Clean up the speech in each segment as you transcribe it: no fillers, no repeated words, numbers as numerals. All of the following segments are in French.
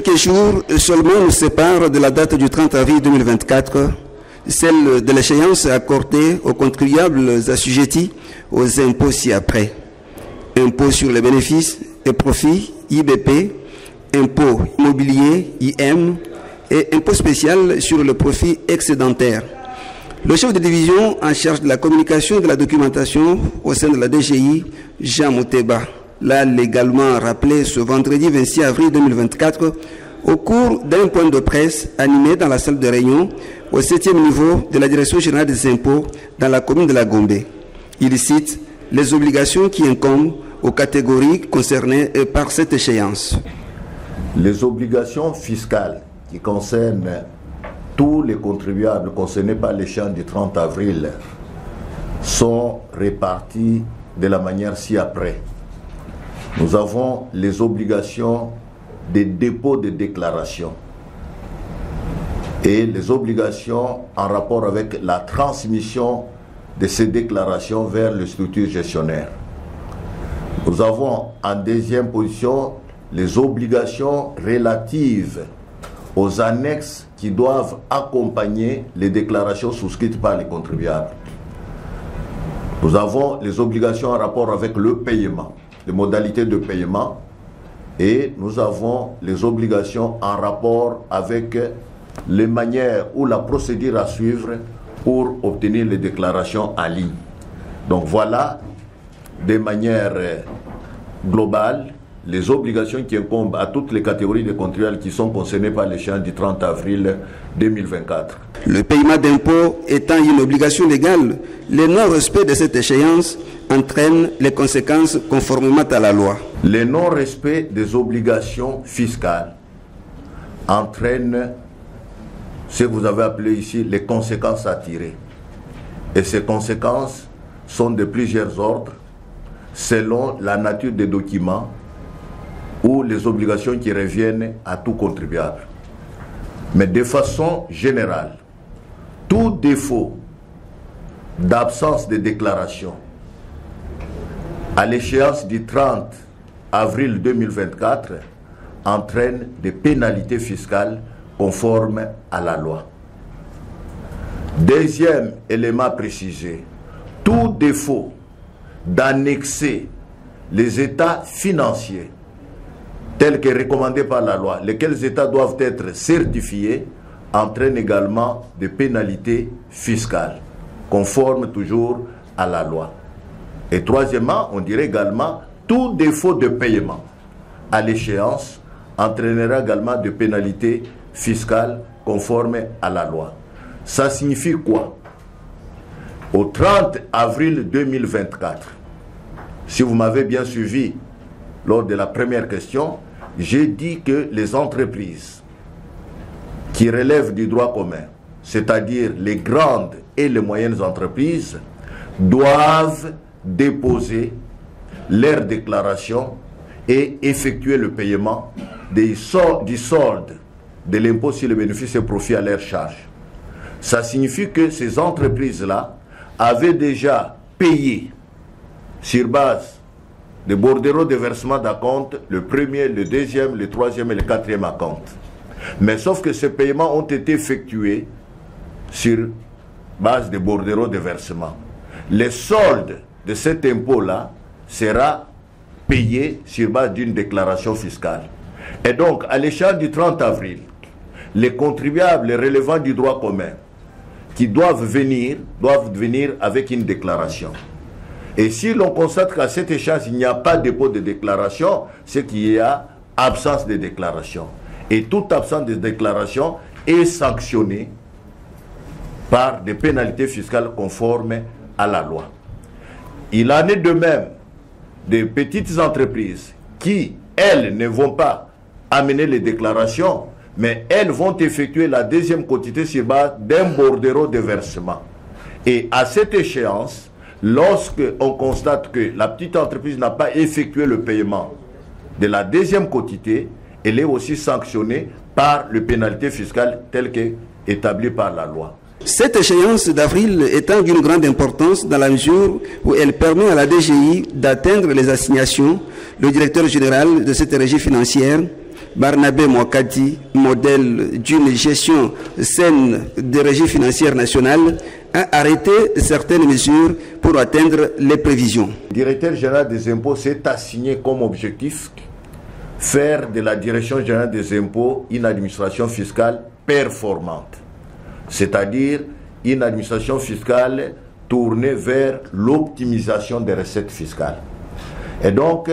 Quelques jours seulement nous séparent de la date du 30 avril 2024, celle de l'échéance accordée aux contribuables assujettis aux impôts ci-après. Impôts sur les bénéfices et profits, IBP, impôts immobiliers, IM, et impôt spécial sur le profit excédentaire. Le chef de division en charge de la communication et de la documentation au sein de la DGI, Jean Mouteba, l'a légalement rappelé ce vendredi 26 avril 2024 au cours d'un point de presse animé dans la salle de réunion au 7e niveau de la Direction générale des impôts dans la commune de la Gombe. Il cite les obligations qui incombent aux catégories concernées par cette échéance. Les obligations fiscales qui concernent tous les contribuables concernés par l'échéance du 30 avril sont réparties de la manière ci-après. Nous avons les obligations des dépôts de déclaration et les obligations en rapport avec la transmission de ces déclarations vers les structures gestionnaires. Nous avons en deuxième position les obligations relatives aux annexes qui doivent accompagner les déclarations souscrites par les contribuables. Nous avons les obligations en rapport avec le paiement, les modalités de paiement, et nous avons les obligations en rapport avec les manières ou la procédure à suivre pour obtenir les déclarations en ligne. Donc voilà, de manière globale, les obligations qui incombent à toutes les catégories de contribuables qui sont concernées par l'échéance du 30 avril 2024. Le paiement d'impôts étant une obligation légale, le non-respect de cette échéance entraîne les conséquences conformément à la loi. Le non-respect des obligations fiscales entraîne ce que vous avez appelé ici les conséquences à tirer. Et ces conséquences sont de plusieurs ordres selon la nature des documents ou les obligations qui reviennent à tout contribuable. Mais de façon générale, tout défaut d'absence de déclaration à l'échéance du 30 avril 2024 entraîne des pénalités fiscales conformes à la loi. Deuxième élément précisé, tout défaut d'annexer les états financiers tels que recommandés par la loi, lesquels états doivent être certifiés, entraîne également des pénalités fiscales, conformes toujours à la loi. Et troisièmement, on dirait également, tout défaut de paiement à l'échéance entraînera également des pénalités fiscales conformes à la loi. Ça signifie quoi? Au 30 avril 2024, si vous m'avez bien suivi lors de la première question, j'ai dit que les entreprises qui relèvent du droit commun, c'est-à-dire les grandes et les moyennes entreprises, doivent déposer leur déclaration et effectuer le paiement du solde de l'impôt sur les bénéfices et profits à leur charge. Ça signifie que ces entreprises-là avaient déjà payé sur base de bordereaux de versement d'acompte, le premier, le deuxième, le troisième et le quatrième acompte. Mais sauf que ces paiements ont été effectués sur base de bordereaux de versement. Le solde de cet impôt-là sera payé sur base d'une déclaration fiscale. Et donc, à l'échéance du 30 avril, les contribuables relevant du droit commun qui doivent venir avec une déclaration. Et si l'on constate qu'à cette échéance, il n'y a pas de dépôt de déclaration, c'est qu'il y a absence de déclaration. Et toute absence de déclaration est sanctionnée par des pénalités fiscales conformes à la loi. Il en est de même des petites entreprises qui, elles, ne vont pas amener les déclarations, mais elles vont effectuer la deuxième quotité sur base d'un bordereau de versement. Et à cette échéance, lorsque on constate que la petite entreprise n'a pas effectué le paiement de la deuxième quotité, elle est aussi sanctionnée par les pénalités fiscales telles qu'établies par la loi. Cette échéance d'avril étant d'une grande importance dans la mesure où elle permet à la DGI d'atteindre les assignations, le directeur général de cette régie financière, Barnabé Mwakadi, modèle d'une gestion saine des régies financières nationales, a arrêté certaines mesures pour atteindre les prévisions. Le directeur général des impôts s'est assigné comme objectif faire de la direction générale des impôts une administration fiscale performante, c'est-à-dire une administration fiscale tournée vers l'optimisation des recettes fiscales. Et donc,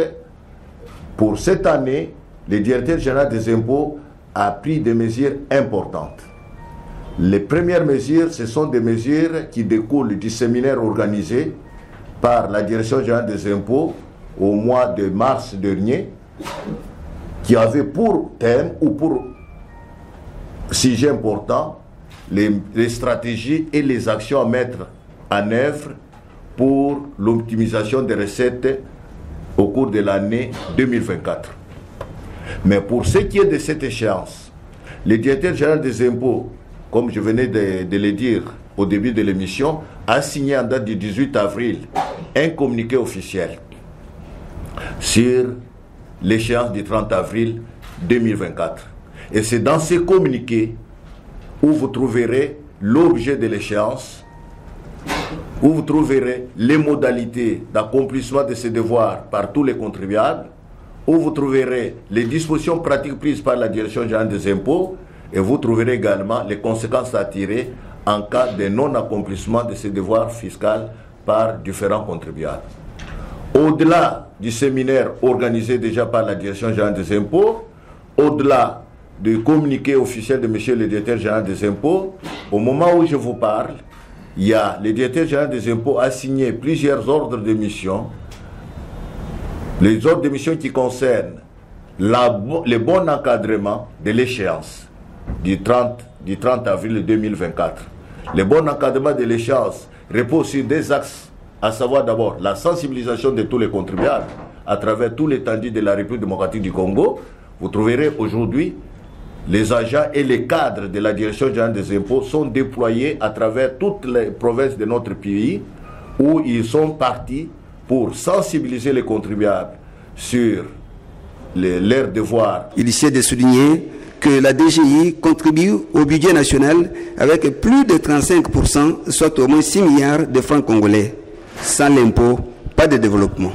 pour cette année, le directeur général des impôts a pris des mesures importantes. Les premières mesures, ce sont des mesures qui découlent du séminaire organisé par la direction générale des impôts au mois de mars dernier, qui avait pour thème ou pour sujet important les stratégies et les actions à mettre en œuvre pour l'optimisation des recettes au cours de l'année 2024. Mais pour ce qui est de cette échéance, le directeur général des impôts, comme je venais de le dire au début de l'émission, a signé en date du 18 avril un communiqué officiel sur l'échéance du 30 avril 2024. Et c'est dans ce communiqué où vous trouverez l'objet de l'échéance, où vous trouverez les modalités d'accomplissement de ces devoirs par tous les contribuables, où vous trouverez les dispositions pratiques prises par la Direction générale des impôts, et vous trouverez également les conséquences à tirer en cas de non-accomplissement de ces devoirs fiscaux par différents contribuables. Au-delà du séminaire organisé déjà par la Direction générale des impôts, au-delà du communiqué officiel de M. le directeur général des impôts, au moment où je vous parle, il y a le directeur général des impôts a signé plusieurs ordres de mission. Les ordres de mission qui concernent le bon encadrement de l'échéance du 30 avril 2024. Le bon encadrement de l'échéance repose sur des axes, à savoir d'abord la sensibilisation de tous les contribuables à travers tout l'étendue de la République démocratique du Congo. Vous trouverez aujourd'hui les agents et les cadres de la Direction générale des impôts sont déployés à travers toutes les provinces de notre pays où ils sont partis pour sensibiliser les contribuables sur leurs devoirs. Il essaie de souligner que la DGI contribue au budget national avec plus de 35%, soit au moins 6 milliards de francs congolais. Sans l'impôt, pas de développement.